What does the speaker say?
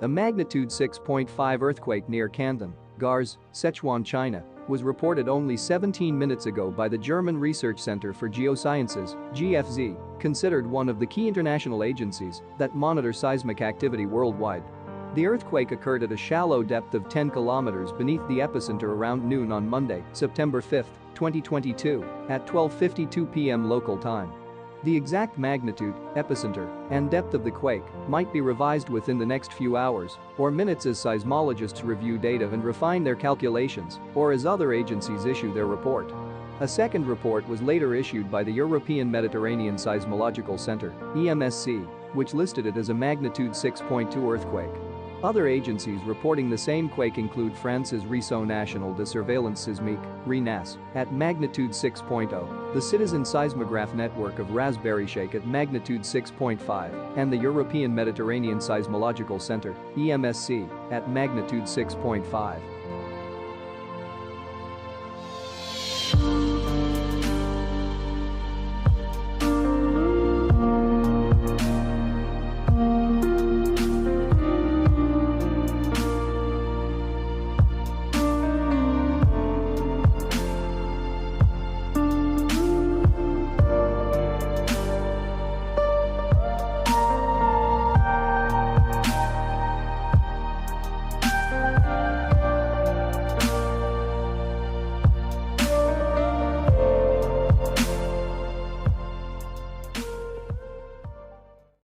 A magnitude 6.5 earthquake near Kandin, Garzê, Sichuan, China, was reported only 17 minutes ago by the German Research Center for Geosciences, GFZ, considered one of the key international agencies that monitor seismic activity worldwide. The earthquake occurred at a shallow depth of 10 kilometers beneath the epicenter around noon on Monday, September 5, 2022, at 12:52 p.m. local time. The exact magnitude, epicenter, and depth of the quake might be revised within the next few hours or minutes as seismologists review data and refine their calculations, or as other agencies issue their report. A second report was later issued by the European Mediterranean Seismological Center, EMSC, which listed it as a magnitude 6.2 earthquake. Other agencies reporting the same quake include France's Réseau National de Surveillance Sismique, RéNaSS, at magnitude 6.0, the citizen-seismograph network of RaspberryShake at magnitude 6.5, and the European Mediterranean Seismological Center, EMSC, at magnitude 6.5.